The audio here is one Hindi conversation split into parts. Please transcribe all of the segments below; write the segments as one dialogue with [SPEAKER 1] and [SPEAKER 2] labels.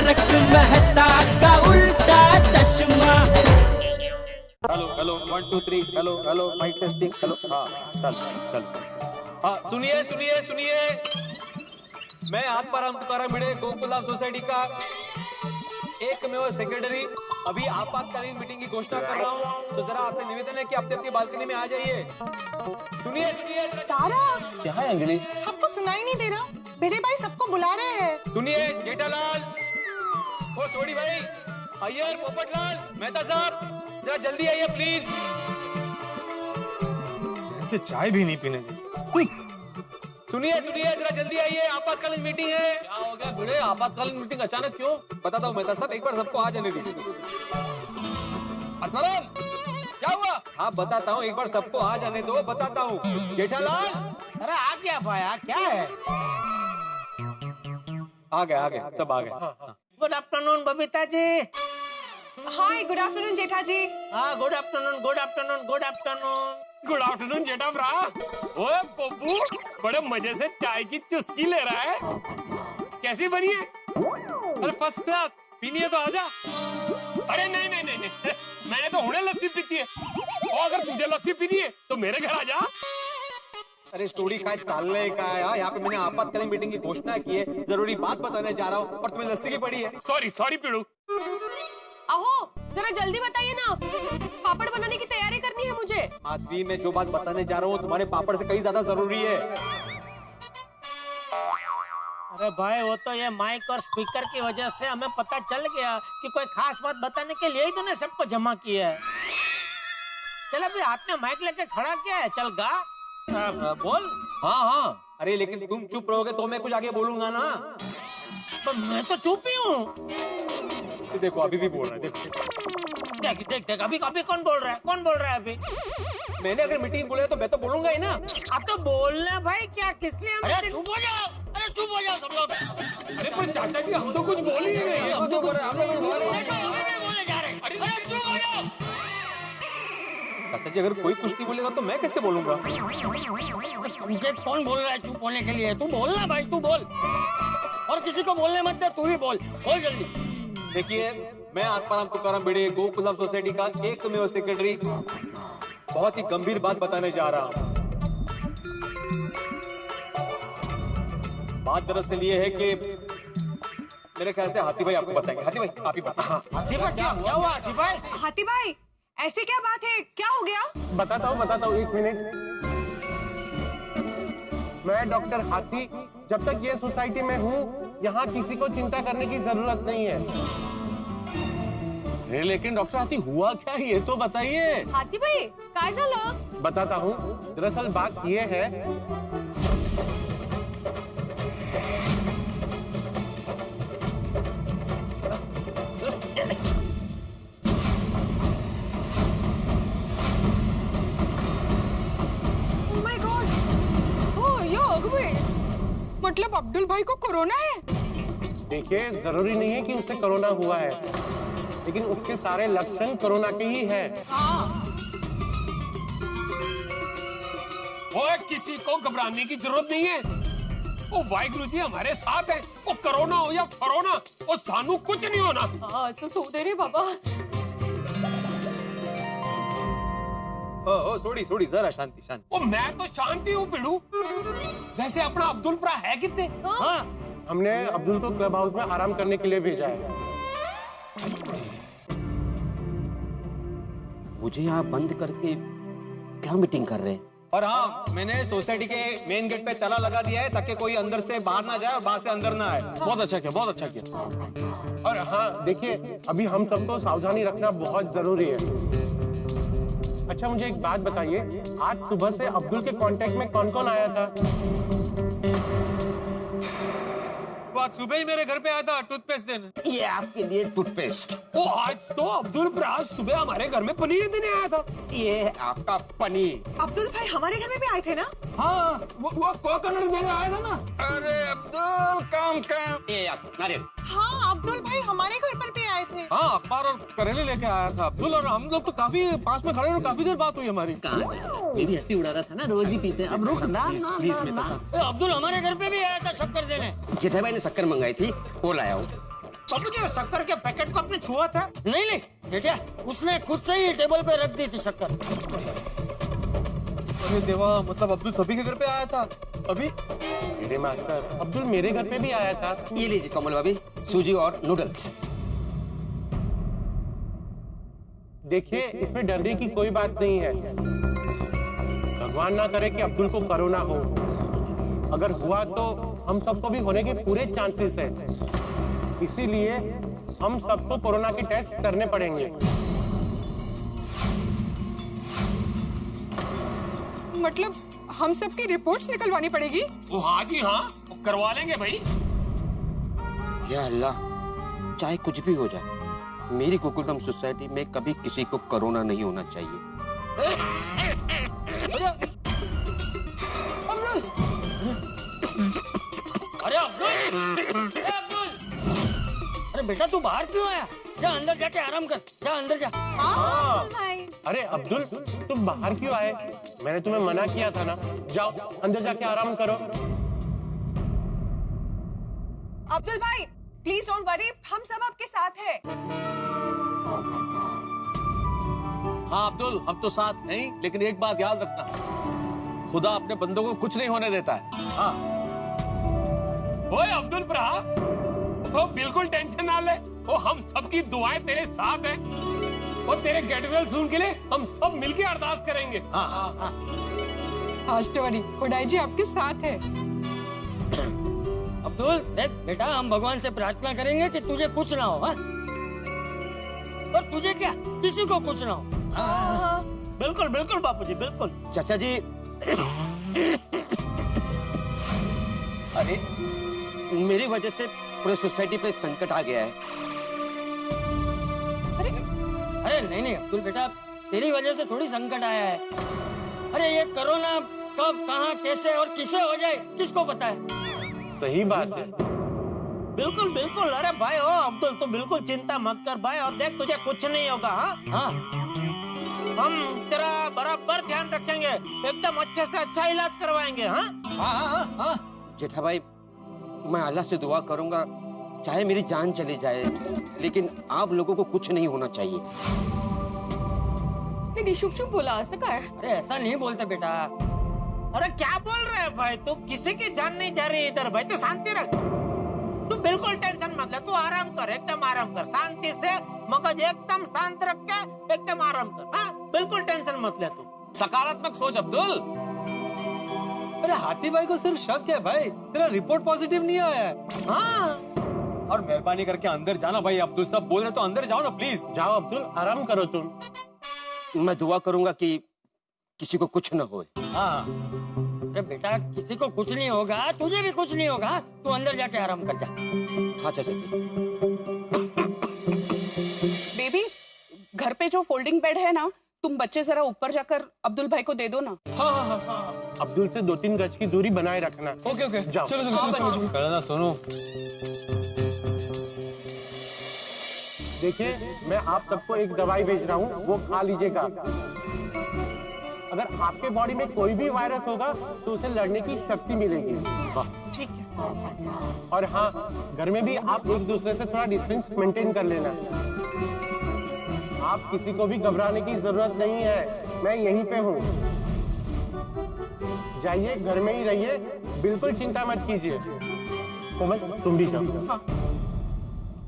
[SPEAKER 1] तारक मेहता का उल्टा चश्मा।
[SPEAKER 2] Hello hello 1 2 3 hello hello mike testing hello. हाँ चल चल। हाँ सुनिए सुनिए सुनिए, मैं आत्माराम तुकाराम भिड़े गोकुलधाम सोसाइटी का एकमेव सेक्रेटरी अभी आपातकालीन मीटिंग की घोषणा कर रहा हूँ, तो जरा आपसे निवेदन है कि आप अपनी बालकनी में आ जाइए। सुनिए सुनिए
[SPEAKER 3] तारक,
[SPEAKER 2] क्या है अंजलि?
[SPEAKER 3] हमको सुनाई नहीं दे रहा। भिड़े भाई सबको बुला रहे हैं।
[SPEAKER 2] सुनिए जेठालाल, ओ सोडी भाई, अय्यर, पोपटलाल, मेहता साहब, जरा जल्दी आइए प्लीज।
[SPEAKER 4] ऐसे चाय भी नहीं पीने दी।
[SPEAKER 2] सुनिए सुनिए जरा जल्दी आइए, आपातकालीन मीटिंग है।
[SPEAKER 5] क्या हो गया भिड़े, आपातकालीन मीटिंग अचानक क्यों?
[SPEAKER 2] बताता हूँ मेहता साहब, एक बार सबको आ जाने दीजिए।
[SPEAKER 5] आत्माराम, क्या हुआ?
[SPEAKER 2] हाँ बताता हूँ, एक बार सबको आ जाने दो, बताता हूँ। जेठालाल,
[SPEAKER 6] अरे आ क्या पाया, क्या है?
[SPEAKER 2] आ गए सब आ गए।
[SPEAKER 6] Good afternoon Babita ji.
[SPEAKER 3] Hi, good afternoon Jetha ji.
[SPEAKER 6] हाँ good afternoon good afternoon good afternoon.
[SPEAKER 7] Good afternoon Jetha भरा। ओए पप्पू, बड़े मजे से चाय की चुस्की ले रहा है। कैसी बनी है?
[SPEAKER 4] अरे फर्स्ट क्लास, पीनी है तो आजा।
[SPEAKER 7] अरे नहीं नहीं नहीं नहीं, मैंने तो हुणे लस्सी पीती है, और अगर तुझे लस्सी पीनी है तो मेरे घर आ जा।
[SPEAKER 2] अरे सोडी काय चाललंय काय? यहाँ पे मैंने आपातकालीन मीटिंग की घोषणा की है, जरूरी बात बताने जा रहा हूँ और तुम्हें लस्सी की पड़ी है।
[SPEAKER 7] सॉरी सॉरी पीड़ू।
[SPEAKER 8] अहो जरा जल्दी बताइए ना, पापड़ बनाने की तैयारी करनी है मुझे।
[SPEAKER 2] आदमी, मैं जो बात बताने जा रहा हूँ तुम्हारे पापड़ से कहीं ज्यादा जरूरी है।
[SPEAKER 6] अरे भाई वो तो ये माइक और स्पीकर की वजह से हमें पता चल गया कि कोई खास बात बताने के लिए ही तूने सबको जमा किया है। चल अभी हाथ में माइक लेके खड़ा क्या है, चल गा। बोल।
[SPEAKER 2] हाँ हाँ, अरे लेकिन तुम चुप रहोगे तो मैं कुछ आगे बोलूंगा ना।
[SPEAKER 6] पर मैं तो चुप ही हूँ।
[SPEAKER 2] देखो अभी भी बोल रहा है, देखो
[SPEAKER 6] देख देख देख, अभी अभी कौन बोल रहा है, कौन बोल रहा है अभी?
[SPEAKER 2] मैंने अगर मीटिंग बोले तो मैं तो बोलूंगा ही ना।
[SPEAKER 6] अब तो बोलना भाई, क्या किस लिए हम?
[SPEAKER 7] अरे चुप हो जाओ, अरे चुप हो जाओ सब लोग। अरे पर चाचा जी हम तो कुछ बोल ही नहीं रहे।
[SPEAKER 6] हम तो बोल रहे बोले जा रहे।
[SPEAKER 7] अरे चुप हो जाओ।
[SPEAKER 2] चाचा जी अगर कोई कुछ नहीं बोलेगा तो मैं कैसे बोलूंगा?
[SPEAKER 6] तुमसे कौन बोल रहा है चुप होने के लिए? तू बोलना भाई, तू बोल, और किसी को बोलने मत दे, तू ही बोल, बोल जल्दी।
[SPEAKER 2] देखिए, मैं आत्माराम तुकाराम भिड़े गोकुलधाम सोसाइटी का एकमेव सेक्रेटरी बहुत ही गंभीर बात बताने जा रहा हूँ। बात दरअसल ये है कि मेरे ख्याल से हाथी भाई आपको बताएंगे। हाथी भाई आप ही बताएं।
[SPEAKER 6] हाथी भाई क्या हुआ? हाथी भाई,
[SPEAKER 3] हाथी भाई, ऐसे क्या बात है, क्या हो गया?
[SPEAKER 4] बताता हूँ 1 मिनट। मैं डॉक्टर हाथी, जब तक ये सोसाइटी में हूँ यहाँ किसी को चिंता करने की जरूरत नहीं है।
[SPEAKER 5] लेकिन डॉक्टर हाथी हुआ क्या, ये तो बताइए।
[SPEAKER 8] हाथी भाई काय झालं?
[SPEAKER 4] बताता हूँ, दरअसल बात ये है।
[SPEAKER 3] ओह माय गॉड,
[SPEAKER 8] हो यो अगं बाई,
[SPEAKER 3] मतलब अब्दुल भाई को कोरोना है?
[SPEAKER 4] देखिए, जरूरी नहीं है कि उसे कोरोना हुआ है, लेकिन उसके सारे लक्षण कोरोना के ही है।
[SPEAKER 7] ओए किसी को घबराने की जरूरत नहीं है। वो वाहिगुरु जी हमारे साथ है। वो कोरोना हो या फरोना, वो सानू कुछ नहीं होना।
[SPEAKER 8] असं होऊ दे रे बाबा।
[SPEAKER 2] ओ सोडी जरा शांति शांति।
[SPEAKER 7] वो मैं तो शांति हूँ पिड़ू। वैसे अपना अब्दुल भरा है कितने?
[SPEAKER 6] हाँ
[SPEAKER 4] हमने अब्दुल को क्लब हाउस में आराम करने के लिए भेजा है।
[SPEAKER 5] मुझे यहाँ बंद करके क्या मीटिंग कर रहे हैं?
[SPEAKER 2] और हाँ, मैंने सोसाइटी के मेन गेट पे ताला लगा दिया है ताकि कोई अंदर से बाहर ना जाए और बाहर से अंदर ना आए।
[SPEAKER 5] बहुत अच्छा किया, बहुत अच्छा किया।
[SPEAKER 4] और हाँ देखिए, अभी हम सबको सावधानी रखना बहुत जरूरी है। अच्छा मुझे एक बात बताइए, आज सुबह से अब्दुल के कांटेक्ट में कौन कौन आया था?
[SPEAKER 2] वो आज सुबह ही मेरे घर पे आया था टूथपेस्ट देने।
[SPEAKER 5] ये आपके लिए टूथपेस्ट।
[SPEAKER 7] वो आज तो अब्दुल भरा सुबह हमारे घर में पनीर देने आया था।
[SPEAKER 5] ये है आपका पनीर।
[SPEAKER 3] अब्दुल भाई हमारे घर में भी आए थे ना?
[SPEAKER 5] हाँ, वो कोकोनट देने आया था ना। अरे अब्दुल काम ये नारियल।
[SPEAKER 3] हाँ, अब्दुल भाई हमारे घर पर भी आए थे।
[SPEAKER 5] हाँ, अखबार और करेले लेके आया था अब्दुल, और हम लोग तो काफी पास में खड़े और काफी देर बात हुई हमारी।
[SPEAKER 6] मेरी हंसी उड़ा रहा था ना, रोज ही पीते हैं। अब रुक ना।
[SPEAKER 5] प्लीज मेहता साहब।
[SPEAKER 6] अब्दुल हमारे घर पे भी आया था शक्कर देने।
[SPEAKER 5] जेठा भाई ने शक्कर मंगाई थी, वो लाया हूँ।
[SPEAKER 6] बाबूजी वो शक्कर के पैकेट को आपने छुआ था?
[SPEAKER 1] नहीं नहीं बेटा, उसने खुद से ही टेबल पे रख दी थी शक्कर।
[SPEAKER 2] अरे देवा, मतलब अब्दुल सभी के घर पे आया था अभी?
[SPEAKER 4] मेरे मास्टर, अब्दुल मेरे घर पे भी आया था।
[SPEAKER 5] ये लीजिए कमल भाभी, सूजी और नूडल्स।
[SPEAKER 4] देखिए, इसमें डरने की कोई बात नहीं है। भगवान ना करे कि अब्दुल को कोरोना हो। अगर हुआ तो हम सबको भी होने के पूरे चांसेस है। इसीलिए हम सबको कोरोना के टेस्ट करने पड़ेंगे।
[SPEAKER 3] मतलब हम सबकी रिपोर्ट्स निकलवानी पड़ेगी?
[SPEAKER 7] वो हाँ जी हाँ, वो करवा लेंगे भाई।
[SPEAKER 5] या अल्लाह, चाहे कुछ भी हो जाए, मेरी गोकुलधाम सोसाइटी में कभी किसी को कोरोना नहीं होना चाहिए।
[SPEAKER 1] अरे अब्दुल, अरे अब्दुल, अरे बेटा तू बाहर क्यों आया? जा अंदर जाके आराम कर, जा अंदर जा।
[SPEAKER 8] भाई
[SPEAKER 4] अरे अब्दुल, तुम बाहर क्यों आए? मैंने तुम्हें मना किया था ना। जाओ अंदर जाके आराम करो।
[SPEAKER 3] अब्दुल भाई प्लीज डोंट वरी, हम सब आपके साथ हैं।
[SPEAKER 2] हाँ अब्दुल, हम तो साथ हैं ही, लेकिन एक बात याद रखना, खुदा अपने बंदों को कुछ नहीं होने देता है। हाँ।
[SPEAKER 7] ओए अब्दुल भरा, वो बिल्कुल टेंशन ना ले, वो हम सबकी दुआएं तेरे साथ हैं। और तेरे गेट वेल सून के लिए हम सब मिलके अरदास करेंगे।
[SPEAKER 2] हाँ हाँ हाँ।
[SPEAKER 3] आज तो खुदाई जी आपके साथ है।
[SPEAKER 1] अब्दुल देख बेटा, हम भगवान से प्रार्थना करेंगे कि तुझे कुछ ना हो। हाँ? और तुझे क्या, किसी को कुछ ना हो।
[SPEAKER 6] बिल्कुल बिल्कुल बापूजी, बिल्कुल।
[SPEAKER 5] चाचा जी, अरे मेरी वजह से पूरे सोसाइटी पे संकट आ गया है।
[SPEAKER 1] अरे नहीं नहीं अब्दुल बेटा, तेरी वजह से थोड़ी संकट आया है। अरे ये कोरोना कब, कहाँ, कैसे और किसे हो जाए, किसको पता है?
[SPEAKER 4] सही बात है।
[SPEAKER 6] बिल्कुल बिल्कुल। अरे भाई ओ अब्दुल, तू बिल्कुल चिंता मत कर भाई, और देख तुझे कुछ नहीं होगा। हाँ
[SPEAKER 1] हाँ,
[SPEAKER 6] हम तेरा बराबर ध्यान रखेंगे, एकदम अच्छे से अच्छा इलाज करवाएंगे। हाँ
[SPEAKER 5] जेठा भाई, मैं अल्लाह से दुआ करूंगा, चाहे मेरी जान चली जाए, लेकिन आप लोगों को कुछ नहीं होना चाहिए।
[SPEAKER 8] नहीं शुभ शुभ बोला सका है।
[SPEAKER 1] अरे ऐसा नहीं बोलते बेटा।
[SPEAKER 6] अरे क्या बोल रहे हैं भाई, तू किसी की जान नहीं जा रही इधर भाई, तू शांति रख। तू बिल्कुल टेंशन मत ले, तू आराम कर, एकदम आराम कर, शांति से मगज एकदम शांत रख के एकदम आराम कर। हाँ बिल्कुल टेंशन मत ले तू।
[SPEAKER 2] सकारात्मक सोच अब्दुल। अरे हाथी भाई को सिर्फ शक है भाई, तेरा रिपोर्ट पॉजिटिव नहीं आया है।
[SPEAKER 6] हाँ
[SPEAKER 2] और मेहरबानी करके अंदर जाना भाई, अब्दुल सब बोल रहे तो अंदर जाओ ना प्लीज।
[SPEAKER 4] जाओ अब्दुल, आराम करो तुम।
[SPEAKER 5] मैं दुआ करूंगा कि किसी को कुछ न होए।
[SPEAKER 2] हाँ
[SPEAKER 1] अरे बेटा, किसी को कुछ नहीं होगा, तुझे भी कुछ नहीं होगा, तू अंदर जाके आराम कर जा।
[SPEAKER 5] हाँ चाचा जी।
[SPEAKER 3] बेबी, घर पे जो फोल्डिंग बेड है ना, तुम बच्चे जरा ऊपर जाकर अब्दुल भाई को दे दो ना।
[SPEAKER 2] हाँ।
[SPEAKER 4] अब्दुल से 2-3 गज की दूरी बनाए रखना।
[SPEAKER 2] ओके ओके,
[SPEAKER 4] जाओ।
[SPEAKER 2] चलो चलो चलो चलो। करना सुनो,
[SPEAKER 4] देखिए, मैं आप सबको एक दवाई भेज रहा हूँ, वो खा लीजिएगा। अगर आपके बॉडी में कोई भी वायरस होगा तो उसे लड़ने की शक्ति मिलेगी।
[SPEAKER 3] ठीक है।
[SPEAKER 4] और हाँ, घर में भी आप एक दूसरे से थोड़ा डिस्टेंस मेंटेन कर लेना। आप किसी को भी घबराने की जरूरत नहीं है, मैं यहीं पे हूँ। जाइए, घर में ही रहिए, बिल्कुल चिंता मत कीजिए। कोमल, तुम भी जाओ।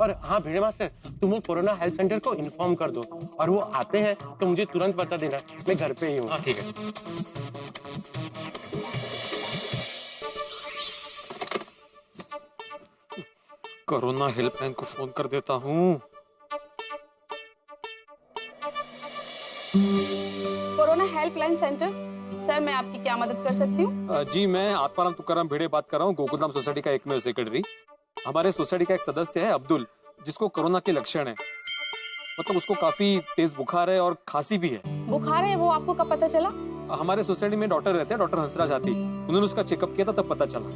[SPEAKER 4] और हाँ भिड़े मास्टर, तुम वो कोरोना हेल्थ सेंटर को इन्फॉर्म कर दो, और वो आते हैं तो मुझे तुरंत बता देना, मैं घर पे ही हूँ।
[SPEAKER 2] हाँ ठीक है। कोरोना हेल्पलाइन को फोन कर देता हूँ।
[SPEAKER 9] कोरोना हेल्पलाइन सेंटर, सर मैं आपकी क्या मदद कर सकती हूँ?
[SPEAKER 2] जी, मैं आत्माराम तुकाराम भिड़े बात कर रहा हूँ, गोकुलधाम सोसाइटी का एकमेव सेक्रेटरी। हमारे सोसाइटी का एक सदस्य है अब्दुल, जिसको कोरोना के लक्षण है। मतलब उसको काफी तेज बुखार है और खांसी भी है।
[SPEAKER 9] बुखार है, वो आपको कब पता चला?
[SPEAKER 2] हमारे सोसाइटी में डॉक्टर रहते हैं, डॉक्टर हंसराज हाथी, उन्होंने उसका चेकअप किया था, तब पता चला।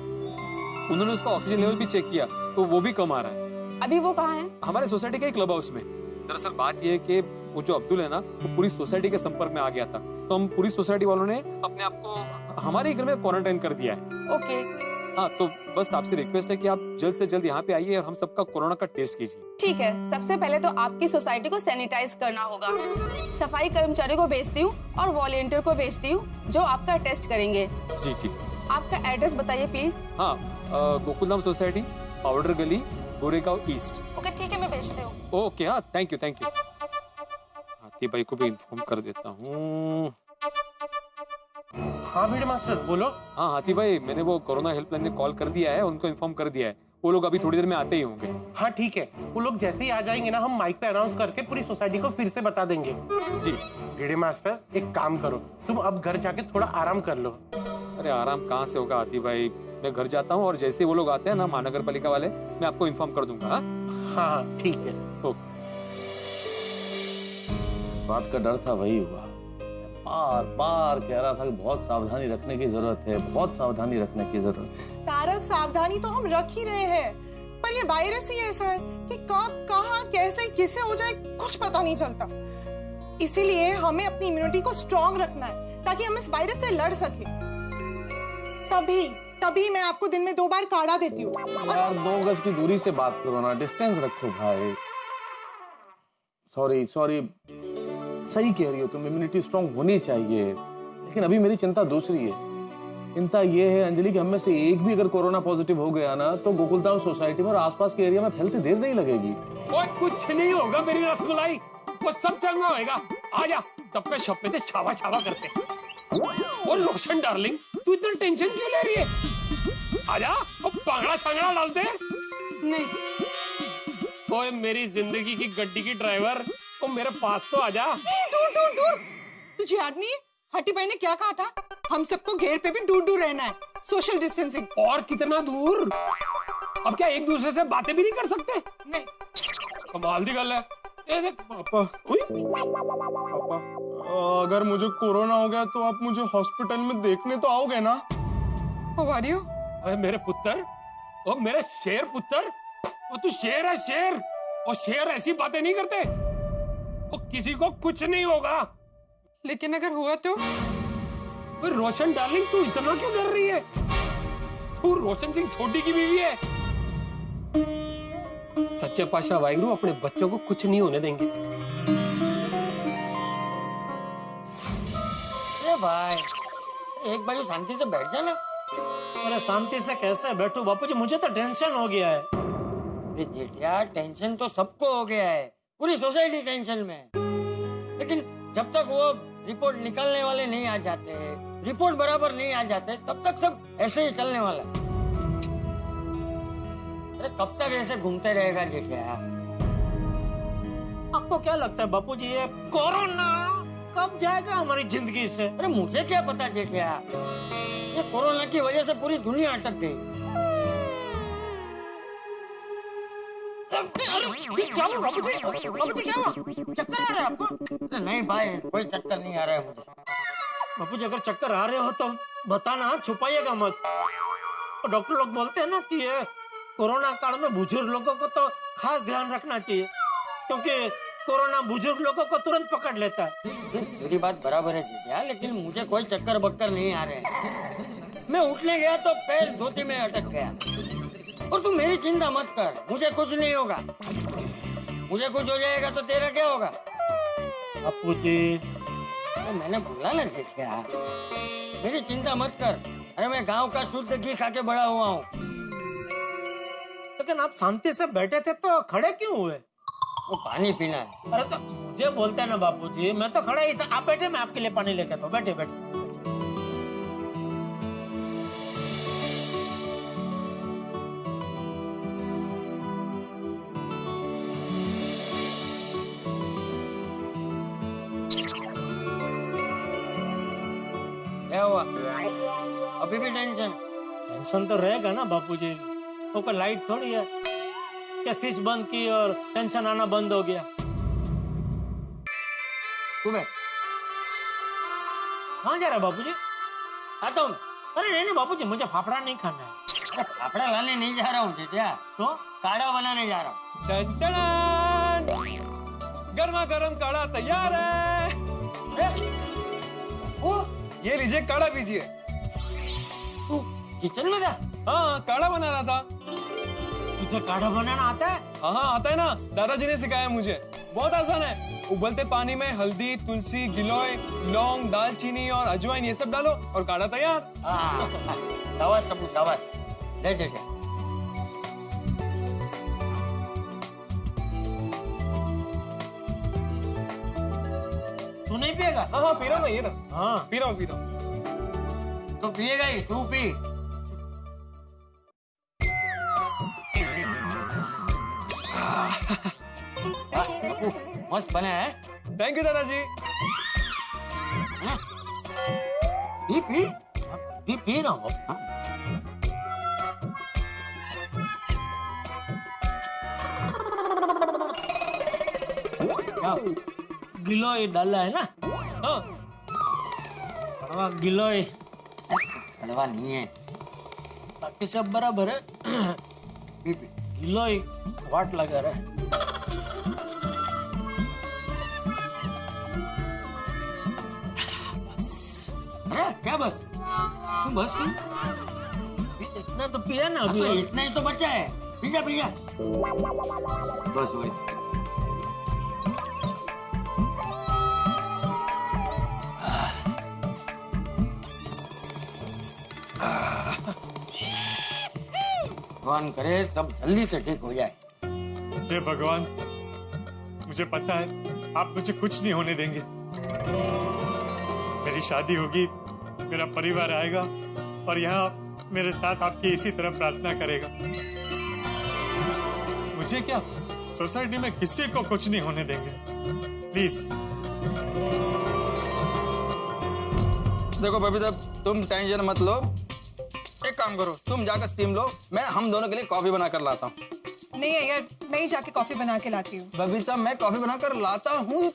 [SPEAKER 2] उन्होंने उसका ऑक्सीजन लेवल भी चेक किया तो वो भी कम आ रहा है।
[SPEAKER 9] अभी वो कहाँ है?
[SPEAKER 2] हमारे सोसाइटी के क्लब हाउस में। दरअसल बात ये है कि वो जो अब्दुल है ना, वो पूरी सोसाइटी के संपर्क में आ गया था, तो हम पूरी सोसाइटी वालों ने अपने आप को हमारे घर में क्वारंटाइन कर दिया है।
[SPEAKER 9] ओके,
[SPEAKER 2] हाँ तो बस आपसे रिक्वेस्ट है कि आप जल्द से जल्द यहाँ पे आइए और हम सबका कोरोना का टेस्ट कीजिए।
[SPEAKER 9] ठीक है, सबसे पहले तो आपकी सोसाइटी को सैनिटाइज करना होगा। सफाई कर्मचारी को भेजती हूँ और वॉलेंटियर को भेजती हूँ जो आपका टेस्ट करेंगे।
[SPEAKER 2] जी जी।
[SPEAKER 9] आपका एड्रेस बताइए प्लीज।
[SPEAKER 2] हाँ, गोकुलधाम सोसाइटी, पाउडर गली, गोरेगांव ईस्ट।
[SPEAKER 9] ओके ठीक है, मैं भेजती हूँ।
[SPEAKER 2] ओके, हाँ थैंक यू। हाथी भाई को भी इन्फॉर्म कर देता हूँ।
[SPEAKER 4] हाँ भिड़े मास्टर बोलो।
[SPEAKER 2] हाँ हाथी भाई, मैंने वो कोरोना हेल्पलाइन में कॉल कर दिया है, उनको इन्फॉर्म कर दिया है। वो लोग अभी थोड़ी देर में आते ही होंगे।
[SPEAKER 4] हाँ ठीक है, वो लोग जैसे ही आ जाएंगे ना, हम माइक पे अनाउंस करके पूरी सोसाइटी को फिर से बता देंगे।
[SPEAKER 2] जी।
[SPEAKER 4] भिड़े मास्टर एक काम करो, तुम अब घर जाके थोड़ा आराम कर लो।
[SPEAKER 2] अरे आराम कहाँ से होगा हाथी भाई, मैं घर जाता हूँ और जैसे वो लोग आते हैं ना महानगर पालिका वाले, मैं आपको इन्फॉर्म कर दूंगा।
[SPEAKER 4] हाँ ठीक है।
[SPEAKER 2] ओके।
[SPEAKER 10] बात का डर था वही हुआ। बार बार कह रहा था कि बहुत सावधानी रखने की जरूरत है, बहुत सावधानी रखने की जरूरत है।
[SPEAKER 11] तारक, सावधानी तो हम रख ही रहे हैं, पर ये वायरस ही ऐसा है कि कब कहाँ कैसे किसे हो जाए कुछ पता नहीं चलता। इसीलिए हमें अपनी इम्यूनिटी को स्ट्रांग रखना है ताकि हम इस वायरस से लड़ सके। तभी मैं आपको दिन में 2 बार काढ़ा देती हूँ।
[SPEAKER 10] यार 2 गज की दूरी से बात करो ना, डिस्टेंस रखो भाई। सॉरी सही कह रही हो तुम, इम्यूनिटी स्ट्रांग होनी चाहिए, लेकिन अभी मेरी चिंता दूसरी है। चिंता ये है अंजलि कि हम में से एक भी अगर कोरोना पॉजिटिव हो गया ना, तो गोकुलधाम सोसाइटी में और आसपास के एरिया में फैलते देर नहीं लगेगी।
[SPEAKER 7] ओए कुछ नहीं होगा मेरी रसमलाई, वो सब चलना होगा। आजा, तब पे शप्पे से छावा छावा करते। और रोशन डार्लिंग, तू इतना टेंशन क्यों ले रही है? आजा, वो पांगड़ा सांगड़ा डालते।
[SPEAKER 3] नहीं।
[SPEAKER 7] ओए मेरी जिंदगी की गड्डी की ड्राइवर, वो मेरे पास तो आजा।
[SPEAKER 11] दूर। तुझे याद नहीं है हट्टी भाई ने क्या कहा था? हम सबको घेर पे भी दूर रहना है, सोशल डिस्टेंसिंग।
[SPEAKER 7] और कितना दूर? अब क्या एक दूसरे से बातें भी नहीं कर सकते?
[SPEAKER 11] नहीं।
[SPEAKER 7] कमाल दी गल है। ये देख
[SPEAKER 12] पापा, अगर मुझे कोरोना हो गया तो आप मुझे हॉस्पिटल में देखने तो आओगे ना?
[SPEAKER 7] अरे मेरे पुत्र, ओ मेरे शेर पुत्र, वो तू शेर है शेर, और शेर ऐसी बातें नहीं करते। वो किसी को कुछ नहीं होगा।
[SPEAKER 11] लेकिन अगर हुआ तो?
[SPEAKER 7] रोशन डार्लिंग, तू इतना क्यों डर रही है? तू रोशन सिंह छोटी की बीवी है। सच्चे पातशाह वाहिगुरु अपने बच्चों को कुछ नहीं होने देंगे।
[SPEAKER 1] अरे भाई, एक बार शांति से बैठ जाना।
[SPEAKER 6] अरे शांति से कैसे बैठूं बापूजी, मुझे तो टेंशन हो गया है।
[SPEAKER 1] अरे जेठिया, टेंशन तो सबको हो गया है, पूरी सोसाइटी टेंशन में है। लेकिन जब तक वो रिपोर्ट निकालने वाले नहीं आ जाते, रिपोर्ट बराबर नहीं आ जाते, तब तक सब ऐसे ही चलने वाला है। अरे कब तक ऐसे घूमते रहेगा जेठिया?
[SPEAKER 6] आपको क्या लगता है बापूजी, ये कोरोना कब जाएगा हमारी जिंदगी से?
[SPEAKER 1] अरे मुझे क्या पता जेठिया, ये कोरोना की वजह से पूरी दुनिया अटक गई।
[SPEAKER 6] क्या हुआ बापूजी? बापूजी क्या हुआ? चक्कर आ रहा है आपको?
[SPEAKER 1] नहीं भाई, कोई चक्कर नहीं आ रहा है मुझे।
[SPEAKER 6] बापूजी अगर चक्कर आ रहे हो तो बताना, छुपाइएगा मत। और डॉक्टर लोग बोलते हैं ना कि ये कोरोना काल में बुजुर्ग लोगों को तो खास ध्यान रखना चाहिए, क्योंकि कोरोना बुजुर्ग लोगों को तुरंत पकड़ लेता है।
[SPEAKER 1] मेरी बात बराबर है जीजा, लेकिन मुझे कोई चक्कर बक्कर नहीं आ रहे हैं। मैं उठने गया तो पैर धोती में अटक गया। और तू मेरी चिंता मत कर, मुझे कुछ नहीं होगा। मुझे कुछ हो जाएगा तो तेरा क्या होगा?
[SPEAKER 6] बापूजी
[SPEAKER 1] मैंने बोला ना जेठिया, मेरी चिंता मत कर। अरे मैं गांव का शुद्ध घी खा के बड़ा हुआ हूँ।
[SPEAKER 6] लेकिन आप शांति से बैठे थे तो खड़े क्यों हुए?
[SPEAKER 1] वो पानी पीना है।
[SPEAKER 6] अरे तो मुझे बोलते हैं ना बापूजी, मैं तो खड़ा ही था। आप बैठे, मैं आपके लिए पानी लेके आता हूँ। बैठे बैठे।
[SPEAKER 1] क्या हुआ? अभी भी टेंशन?
[SPEAKER 6] टेंशन तो रहेगा ना बापूजी, वो कोई लाइट थोड़ी है क्या स्विच बंद की और टेंशन आना बंद हो गया।
[SPEAKER 1] तुम्हें
[SPEAKER 6] कहाँ जा रहा है बापूजी?
[SPEAKER 1] आता हूँ।
[SPEAKER 6] अरे नहीं बापूजी, मुझे फाफड़ा नहीं खाना है।
[SPEAKER 1] अरे फाफड़ा लाने नहीं जा रहा हूँ जेठिया,
[SPEAKER 6] तो
[SPEAKER 1] काढ़ा बनाने जा रहा हूँ।
[SPEAKER 2] गर्मा गर्म काढ़ा तैयार है।
[SPEAKER 1] वो
[SPEAKER 2] ये लीजिए, काढ़ा पीजिए।
[SPEAKER 1] किचन में था?
[SPEAKER 2] हाँ, काढ़ा बना रहा था।
[SPEAKER 6] तुझे काढ़ा बनाना आता है?
[SPEAKER 2] हाँ, आता है ना, दादाजी ने सिखाया मुझे। बहुत आसान है। उबलते पानी में हल्दी, तुलसी, गिलोय, लौंग, दालचीनी और अजवाइन ये सब डालो और काढ़ा तैयार।
[SPEAKER 1] शाबाश टप्पू शाबाश, ले जा।
[SPEAKER 6] तू नहीं पिएगा?
[SPEAKER 2] हाँ, पी रहा हूँ ना, ये ना।
[SPEAKER 6] हाँ,
[SPEAKER 2] पी रहा हूँ।
[SPEAKER 1] तो पिएगा ही, तू पी। मस्त बना है।
[SPEAKER 2] थैंक यू दादाजी।
[SPEAKER 1] पी पी पी पी रहा हूँ।
[SPEAKER 6] गिलोय डाला है ना?
[SPEAKER 2] हाँ,
[SPEAKER 6] कड़वा गिलोय।
[SPEAKER 1] कड़वा नहीं है,
[SPEAKER 6] बाकी सब बराबर है।
[SPEAKER 1] P P.
[SPEAKER 6] गिलोय वाट लगा रहा है।
[SPEAKER 1] अरे क्या बस? तू बस पी।
[SPEAKER 6] इतना तो पिया ना अभी।
[SPEAKER 1] तो इतना ही तो बचा है, पी जा। बस वही। भगवान करे सब जल्दी से ठीक हो जाए।
[SPEAKER 12] हे भगवान, मुझे पता है आप मुझे कुछ नहीं होने देंगे। मेरी शादी होगी, मेरा परिवार आएगा और यहाँ मेरे साथ आपकी इसी तरह प्रार्थना करेगा। मुझे क्या, सोसाइटी में किसी को कुछ नहीं होने देंगे। प्लीज।
[SPEAKER 13] देखो बबीता, तुम टेंशन मत लो। एक काम करो, तुम जाकर स्टीम लो, मैं हम दोनों के लिए कॉफी बनाकर लाता हूँ।
[SPEAKER 11] नहीं यार, मैं ही जाके कॉफी बना के लाती हूँ।
[SPEAKER 13] बबीता, मैं कॉफी बनाकर लाता हूँ,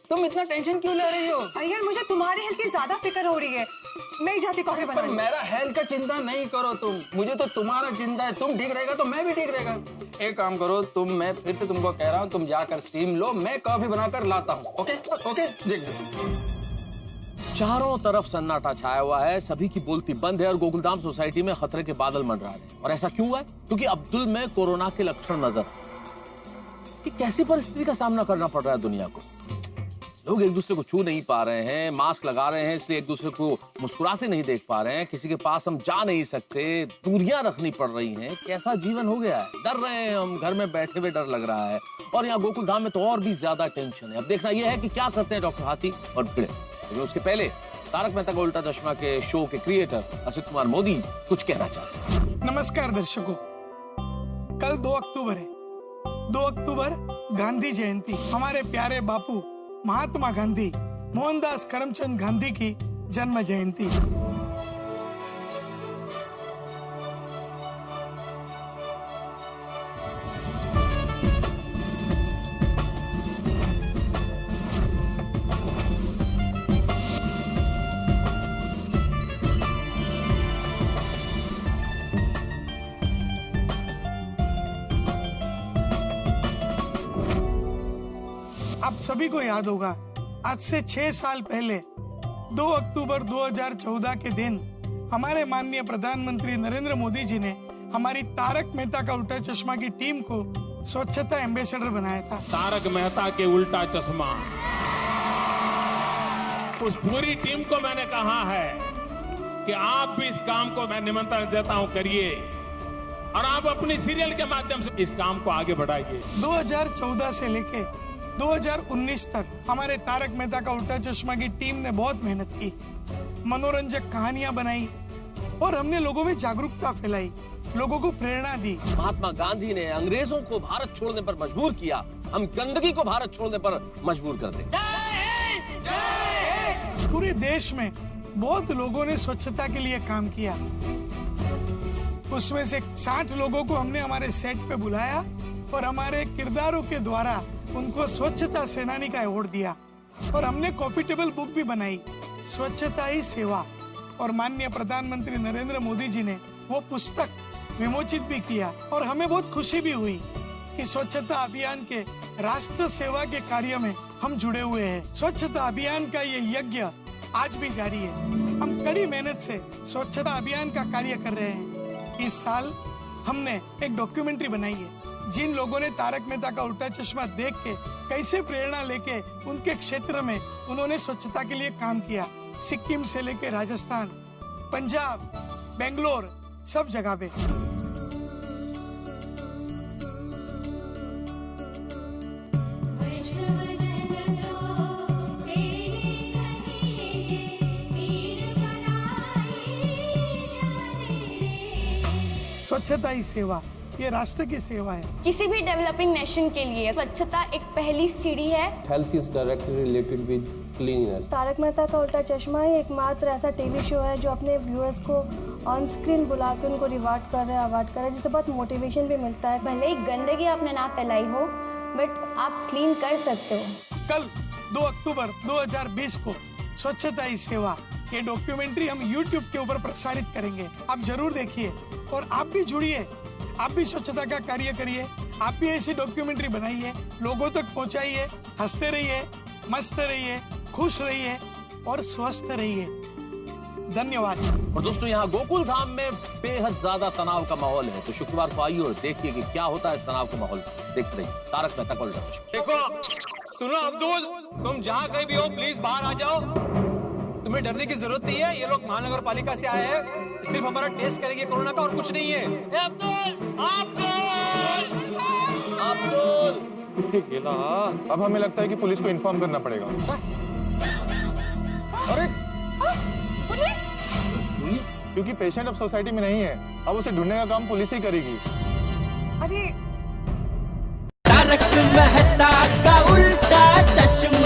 [SPEAKER 13] तुम इतना टेंशन क्यों ले रही हो?
[SPEAKER 11] यार मुझे तुम्हारे हेल्थ की ज्यादा फिक्र हो रही है, मैं ही जाती कॉफी बना।
[SPEAKER 13] पर मेरा हेल्थ का चिंता नहीं करो तुम, मुझे तो तुम्हारा चिंता है। तुम ठीक रहेगा तो मैं भी ठीक रहेगा। एक काम करो तुम, मैं फिर से तुमको कह रहा हूँ, तुम जाकर स्टीम लो, मैं कॉफी बनाकर लाता हूँ। ओके ओके, देख।
[SPEAKER 10] चारों तरफ सन्नाटा छाया हुआ है, सभी की बोलती बंद है और गोकुलधाम सोसाइटी में खतरे के बादल मंडरा रहे हैं। और ऐसा क्यों हुआ है? क्योंकि अब्दुल में कोरोना के लक्षण नजर। कि कैसी परिस्थिति का सामना करना पड़ रहा है दुनिया को। लोग एक दूसरे को छू नहीं पा रहे हैं, मास्क लगा रहे हैं इसलिए एक दूसरे को मुस्कुराते नहीं देख पा रहे हैं, किसी के पास हम जा नहीं सकते, दूरियां रखनी पड़ रही हैं। कैसा जीवन हो गया है, डर रहे हैं हम, घर में बैठे हुए डर लग रहा है। और यहाँ गोकुलधाम में तो और भी ज्यादा टेंशन है। अब देखना यह है कि क्या करते हैं डॉक्टर हाथी और भिड़े। लेकिन उसके पहले तारक मेहता का उल्टा चश्मा के शो के क्रिएटर असित कुमार मोदी कुछ कहना चाहते हैं।
[SPEAKER 14] नमस्कार दर्शकों, कल 2 अक्टूबर है। 2 अक्टूबर गांधी जयंती, हमारे प्यारे बापू महात्मा गांधी मोहनदास करमचंद गांधी की जन्म जयंती। आप सभी को याद होगा, आज से 6 साल पहले 2 अक्टूबर 2014 के दिन हमारे माननीय प्रधानमंत्री नरेंद्र मोदी जी ने हमारी तारक मेहता का उल्टा चश्मा की टीम को स्वच्छता एम्बेसडर बनाया था।
[SPEAKER 7] तारक मेहता के उल्टा चश्मा, उस पूरी टीम को मैंने कहा है कि आप भी इस काम को मैं निमंत्रण देता हूं, करिए और आप अपनी सीरियल के माध्यम से इस काम को आगे बढ़ाइए।
[SPEAKER 14] 2014 से लेके 2019 तक हमारे तारक मेहता का उल्टा चश्मा की टीम ने बहुत मेहनत की, मनोरंजक कहानियां बनाई और हमने लोगों में जागरूकता फैलाई, लोगों को प्रेरणा दी।
[SPEAKER 5] महात्मा गांधी ने अंग्रेजों को भारत छोड़ने पर मजबूर किया, हम गंदगी को भारत छोड़ने पर मजबूर कर दें।
[SPEAKER 14] पूरे देश में बहुत लोगों ने स्वच्छता के लिए काम किया। उसमें से 60 लोगों को हमने हमारे सेट पे बुलाया और हमारे किरदारों के द्वारा उनको स्वच्छता सेनानी का अवार्ड दिया। और हमने कॉफी टेबल बुक भी बनाई, स्वच्छता ही सेवा, और माननीय प्रधानमंत्री नरेंद्र मोदी जी ने वो पुस्तक विमोचित भी किया। और हमें बहुत खुशी भी हुई कि स्वच्छता अभियान के राष्ट्र सेवा के कार्य में हम जुड़े हुए हैं। स्वच्छता अभियान का ये यज्ञ आज भी जारी है। हम कड़ी मेहनत से स्वच्छता अभियान का कार्य कर रहे हैं। इस साल हमने एक डॉक्यूमेंट्री बनाई है। जिन लोगों ने तारक मेहता का उल्टा चश्मा देख के कैसे प्रेरणा लेके उनके क्षेत्र में उन्होंने स्वच्छता के लिए काम किया, सिक्किम से लेके राजस्थान, पंजाब, बेंगलोर, सब जगह पे। स्वच्छता ही सेवा, ये राष्ट्र की सेवा है।
[SPEAKER 9] किसी भी डेवलपिंग नेशन के लिए स्वच्छता एक पहली सीढ़ी है।
[SPEAKER 10] Health is directly related with cleanness.
[SPEAKER 15] Tarak Mehta का उल्टा चश्मा ही एकमात्र ऐसा टीवी शो है जो अपने व्यूअर्स को ऑन स्क्रीन बुला के उनको रिवार्ड कर रहा है, अवार्ड कर रहा है, जिससे बहुत मोटिवेशन भी मिलता है।
[SPEAKER 16] भले ही गंदगी आपने ना फैलाई हो, बट आप क्लीन कर सकते हो।
[SPEAKER 14] कल 2 अक्टूबर 2020 को स्वच्छता ही सेवा ये डॉक्यूमेंट्री हम YouTube के ऊपर प्रसारित करेंगे। आप जरूर देखिए और आप भी जुड़िए, आप भी स्वच्छता का कार्य करिए, आप भी ऐसी डॉक्यूमेंट्री बनाइए, लोगों तक पहुंचाइए। हंसते रहिए, मस्त रहिए, खुश रहिए और स्वस्थ रहिए। धन्यवाद।
[SPEAKER 10] और दोस्तों, यहाँ गोकुल धाम में बेहद ज्यादा तनाव का माहौल है, तो शुक्रवार को आइए और देखिए कि क्या होता है इस तनाव के माहौल में। देखते रहिए तारक मेहता का उल्टा चश्मा।
[SPEAKER 2] देखो, सुनो अब्दुल, तुम जहाँ कहीं भी हो प्लीज बाहर आ जाओ। तुम्हें डरने की जरूरत नहीं है। ये लोग महानगर पालिका से आए हैं, सिर्फ हमारा टेस्ट करेंगे कोरोना का और कुछ नहीं है।
[SPEAKER 17] अब हमें लगता है कि पुलिस को इन्फॉर्म करना पड़ेगा।
[SPEAKER 2] अरे
[SPEAKER 17] पुलिस? क्योंकि पेशेंट अब सोसाइटी में नहीं है, अब उसे ढूंढने का काम पुलिस ही करेगी।
[SPEAKER 11] अरे
[SPEAKER 18] तारक मेहता का उल्टा चश्मा।